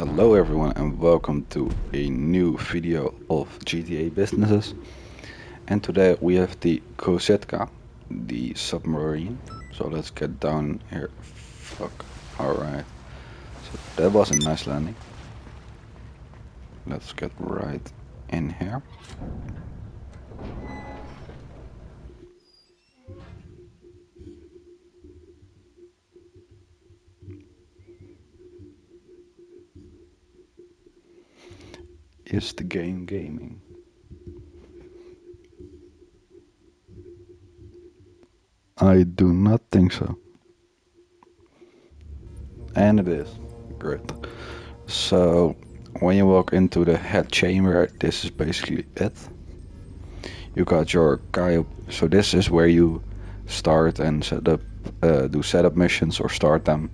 Hello everyone and welcome to a new video of GTA businesses. And today we have the kosatka, the submarine. So let's get down here. Fuck. Alright. So that was a nice landing. Let's get right in here. Is the game gaming? I do not think so. And it is. Great. So when you walk into the head chamber, this is basically it. You got your Kaio, so this is where you start and set up, do setup missions or start them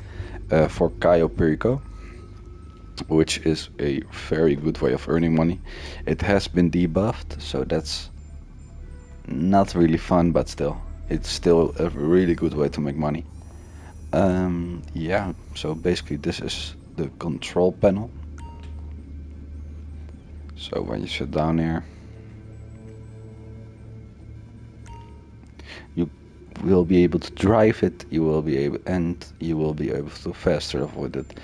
for Kaio Perico, which is a very good way of earning money. It has been debuffed, so that's not really fun, but still, it's still a really good way to make money. Yeah, so basically this is the control panel. So when you sit down here, you will be able to drive it, you will be able to fast travel with it.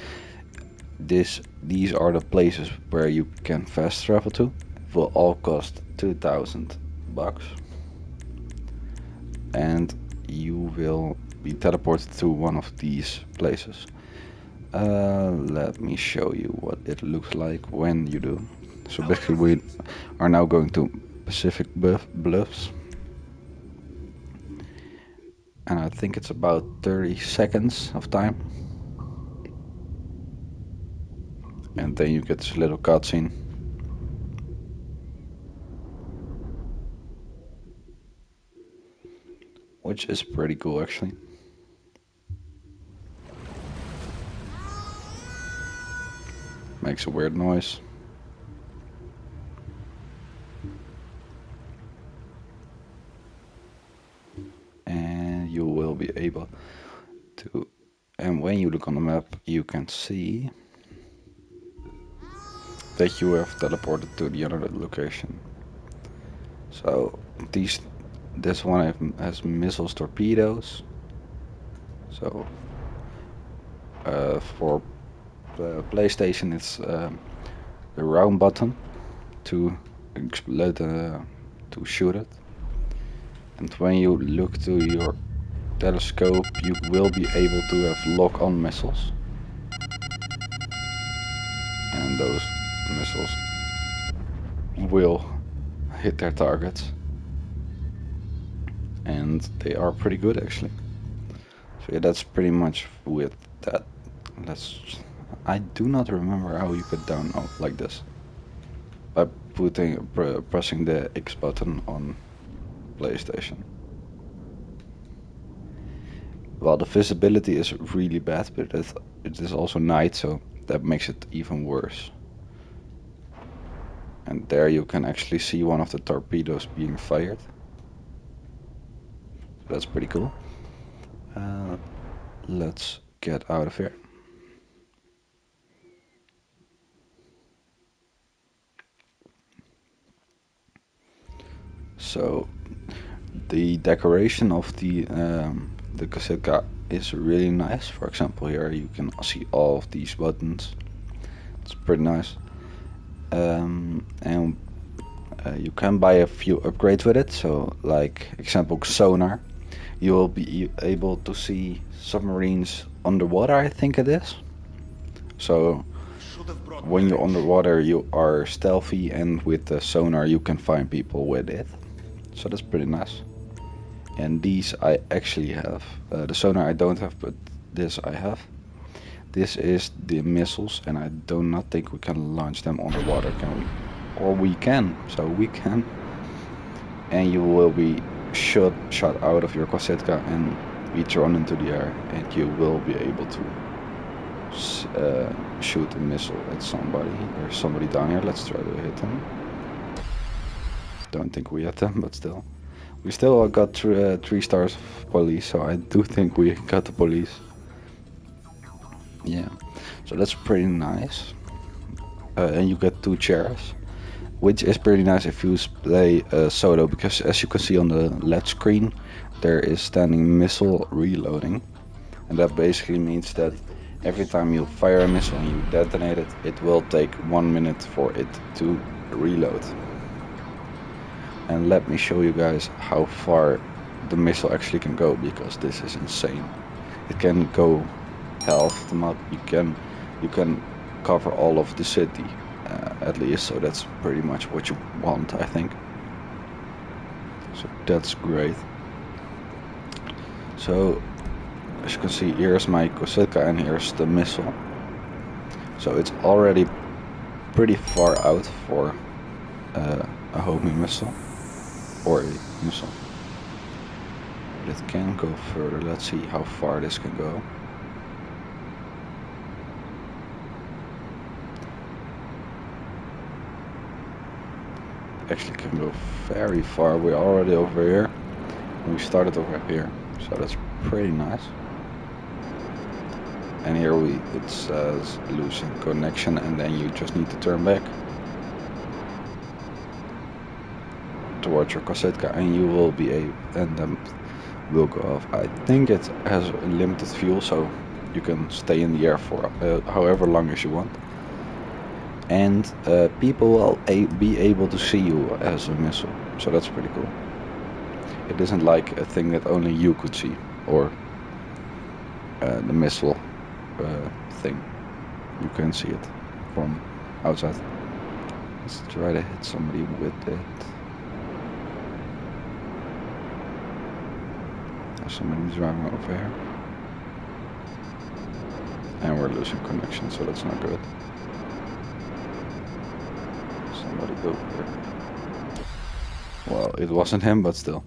These are the places where you can fast travel to. It will all cost 2,000 bucks, and you will be teleported to one of these places. Let me show you what it looks like when you do. So basically we are now going to Pacific Bluffs, and I think it's about 30 seconds of time, and then you get this little cutscene. Which is pretty cool actually. Makes a weird noise. And you will be able to, and when you look on the map you can see that you have teleported to the other location. So this one has missiles, torpedoes. So for the PlayStation it's the round button to explode, to shoot it. And when you look to your telescope you will be able to have lock-on missiles. And those missiles will hit their targets. And they are pretty good actually. So yeah, that's pretty much with that. I do not remember how you get down like this. By pressing the X button on PlayStation. Well, the visibility is really bad, but it is also night, so that makes it even worse. And there you can actually see one of the torpedoes being fired. So that's pretty cool. Let's get out of here. So the decoration of the cassette is really nice. For example, here you can see all of these buttons. It's pretty nice. And you can buy a few upgrades with it. So, like example, sonar. You will be able to see submarines underwater, I think it is. So when you're underwater, you are stealthy, and with the sonar, you can find people with it. So that's pretty nice. And these I actually have. The sonar I don't have, but this I have. This is the missiles, and I do not think we can launch them underwater, can we? Or we can, so we can. And you will be shot out of your kosatka and be thrown into the air, and you will be able to shoot a missile at somebody. There's somebody down here, let's try to hit him. Don't think we hit them, but still. We still got 3 stars of police, so I do think we got the police. Yeah, so that's pretty nice. and you get 2 chairs, which is pretty nice if you play solo, because as you can see on the LED screen, there is standing missile reloading, and that basically means that every time you fire a missile and you detonate it, it will take 1 minute for it to reload. And let me show you guys how far the missile actually can go, because this is insane. It can go half the map. You can cover all of the city, at least, so that's pretty much what you want, I think. So that's great. So as you can see, here's my kosatka and here's the missile. So it's already pretty far out for a homing missile or a missile. But it can go further. Let's see how far this can go. Actually can go very far. We're already over here. We started over here, so that's pretty nice. And here it says losing connection, and then you just need to turn back towards your kosatka, and you will be and then will go off. I think it has limited fuel, so you can stay in the air for however long as you want. And people will be able to see you as a missile, so that's pretty cool. It isn't like a thing that only you could see, or the missile thing. You can see it from outside. Let's try to hit somebody with it. There's somebody driving over here. And we're losing connection, so that's not good. Somebody go here. Well, it wasn't him, but still.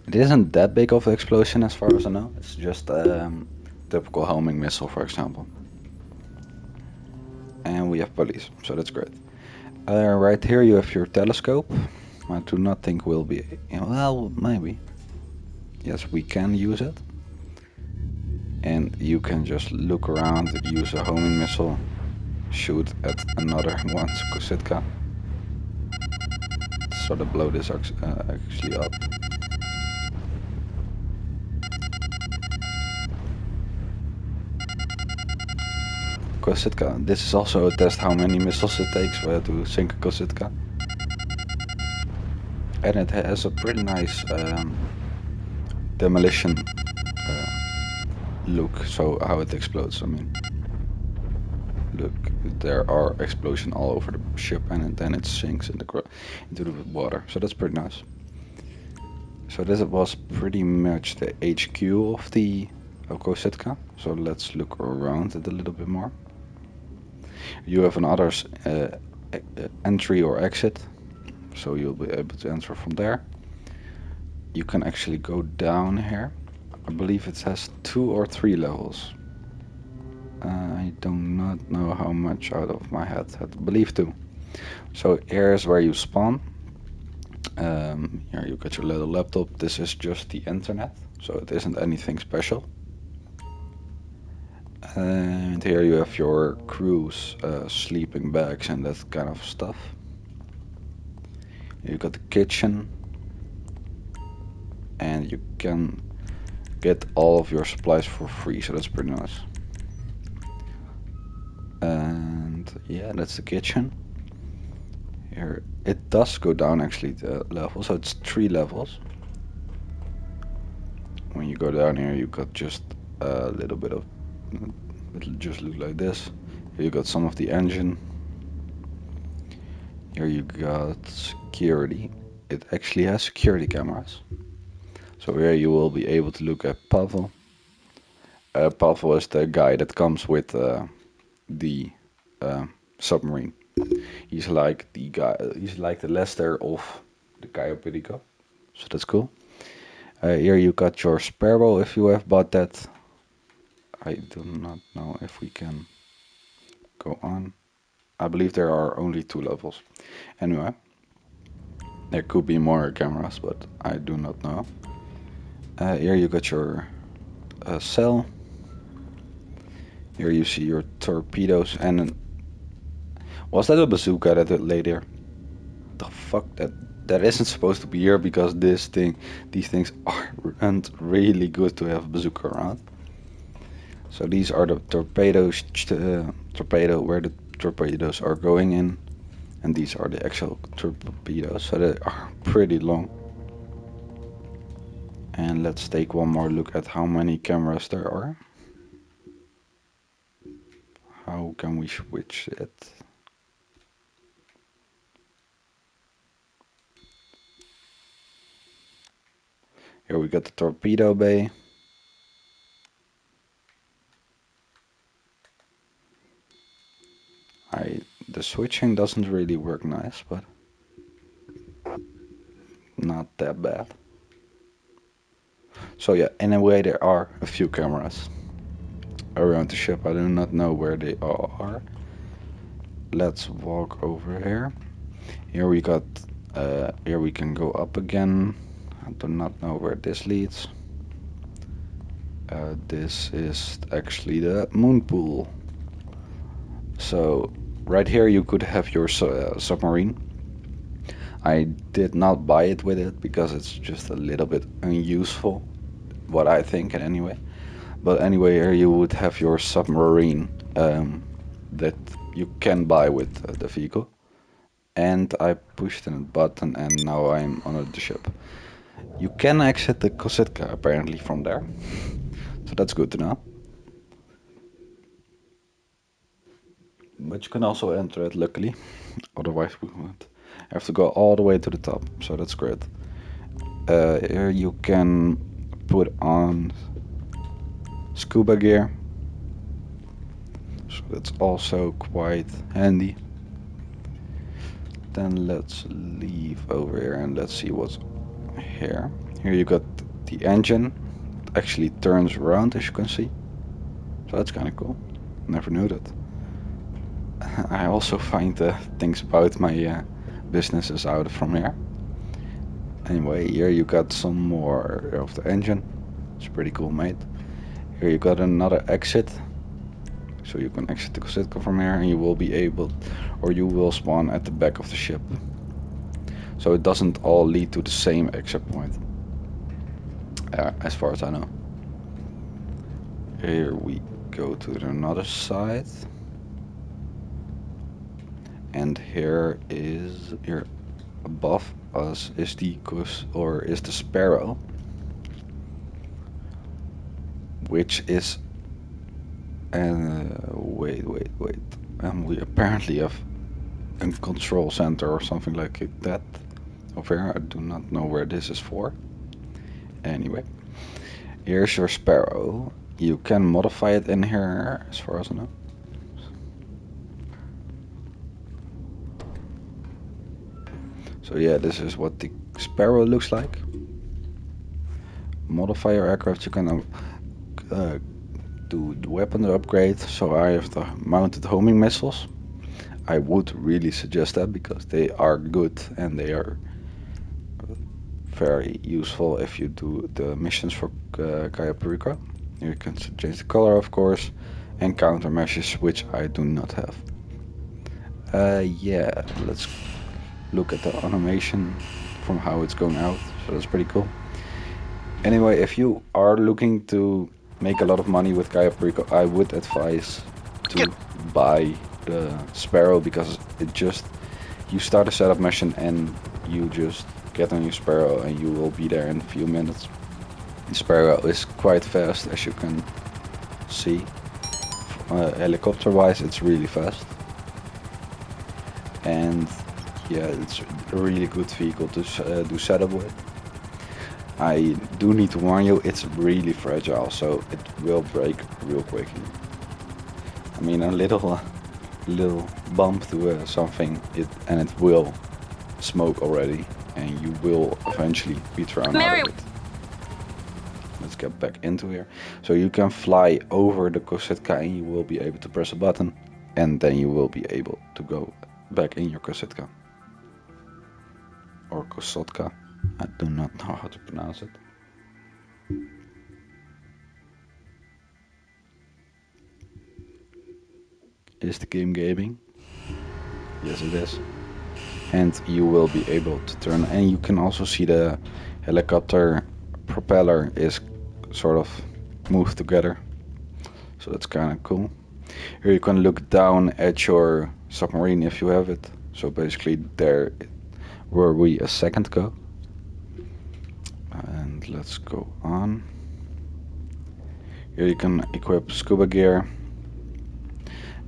It isn't that big of an explosion as far as I know. It's just typical homing missile, for example. And we have police, so that's great. Right here you have your telescope. I do not think we'll be... well, maybe. Yes, we can use it. And you can just look around, use a homing missile, shoot at another one's kosatka. So the blow this actually up. Kosatka. This is also a test how many missiles it takes to sink a kosatka. And it has a pretty nice demolition look, so how it explodes. I mean, look, there are explosions all over the ship, and then it sinks into the water, so that's pretty nice. So this was pretty much the HQ of the kosatka. So let's look around it a little bit more. You have another entry or exit, so you'll be able to enter from there. You can actually go down here. I believe it has 2 or 3 levels. I do not know how much out of my head. I believe 2. So here's where you spawn. Here you got your little laptop. This is just the internet, so it isn't anything special. And here you have your crew's sleeping bags and that kind of stuff. You got the kitchen, and you can get all of your supplies for free, so that's pretty nice. And yeah, that's the kitchen. Here it does go down actually the level, so it's 3 levels. When you go down here, you got just a little bit of, it'll just look like this. Here you got some of the engine. Here you got security. It actually has security cameras. So here you will be able to look at Pavel. Pavel is the guy that comes with the submarine. He's like the guy. He's like the Lester of the Kayopedico. So that's cool. Here you got your spare bow if you have bought that. I do not know if we can go on. I believe there are only 2 levels. Anyway, there could be more cameras, but I do not know. Here you got your cell. Here you see your torpedoes, and Was that a bazooka that it lay there? The fuck, that isn't supposed to be here because these things aren't really good to have a bazooka around. So these are the torpedoes, torpedo where the torpedoes are going in, and these are the actual torpedoes. So they are pretty long. And let's take one more look at how many cameras there are. How can we switch it? Here we got the torpedo bay. The switching doesn't really work nice, but not that bad. So yeah, anyway, there are a few cameras around the ship. I do not know where they all are. Let's walk over here. Here we got, here we can go up again. I do not know where this leads. This is actually the moon pool. So right here you could have your submarine. I did not buy it with it because it's just a little bit unuseful, what I think anyway. But anyway, here you would have your submarine that you can buy with the vehicle. And I pushed a button and now I'm on the ship. You can exit the kosatka apparently from there. So that's good to know. But you can also enter it luckily. Otherwise we would have to go all the way to the top. So that's great. Here you can put on scuba gear. So that's also quite handy. Then let's leave over here and let's see what's here. Here you got the engine. It actually turns around as you can see. So that's kind of cool. Never knew that. I also find things about my businesses out from here. Anyway, here you got some more of the engine. It's pretty cool, mate. Here you got another exit. So you can exit the kosatka from here and you will be able, or you will spawn at the back of the ship. So it doesn't all lead to the same exit point. As far as I know. Here we go to another side. And here above us is the sparrow, which is wait. We apparently have a control center or something like that over here. I do not know where this is for. Anyway, here's your sparrow. You can modify it in here, as far as I know. So yeah, this is what the sparrow looks like. Modify your aircraft. You can do the weapon upgrade. So I have the mounted homing missiles. I would really suggest that because they are good and they are very useful if you do the missions for Kaya Perico. You can change the color, of course, and countermeasures, which I do not have. Yeah, let's look at the animation from how it's going out. So that's pretty cool. Anyway, if you are looking to make a lot of money with Kaya Perico, I would advise to buy the Sparrow because you start a setup mission and you just get on your Sparrow and you will be there in a few minutes. The Sparrow is quite fast, as you can see. Helicopter wise, it's really fast. And yeah, it's a really good vehicle to do setup with. I do need to warn you, it's really fragile, so it will break real quickly. I mean, a little bump to something, and it will smoke already, and you will eventually be thrown out of it. Let's get back into here. So you can fly over the kosatka and you will be able to press a button, and then you will be able to go back in your kosatka. Or kosatka. I do not know how to pronounce it. Is the game gaming? Yes, it is. And you will be able to turn, and you can also see the helicopter propeller is sort of moved together. So that's kind of cool. Here you can look down at your submarine if you have it. So basically there were we a second ago. And let's go on. Here you can equip scuba gear,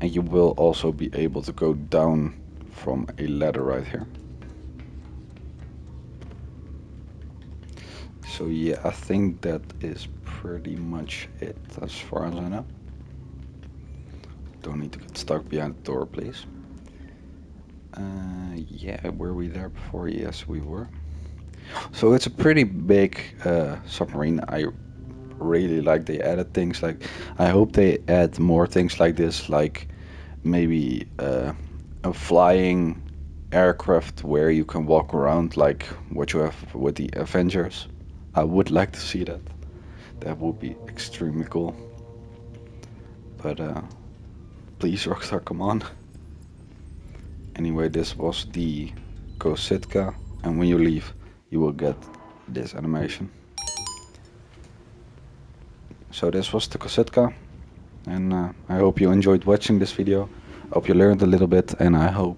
and you will also be able to go down from a ladder right here. So yeah, I think that is pretty much it as far as I know. Don't need to get stuck behind the door, please. Yeah, were we there before? Yes, we were. So it's a pretty big submarine. I really like they added things like, I hope they add more things like this, like maybe a flying aircraft where you can walk around like what you have with the Avengers. I would like to see that. That would be extremely cool. But please, Rockstar, come on. Anyway, this was the kosatka, and when you leave, you will get this animation. So this was the kosatka, and I hope you enjoyed watching this video. I hope you learned a little bit, and I hope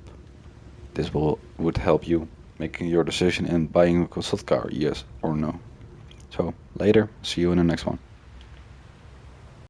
this would help you making your decision in buying a kosatka, yes or no. So later, see you in the next one.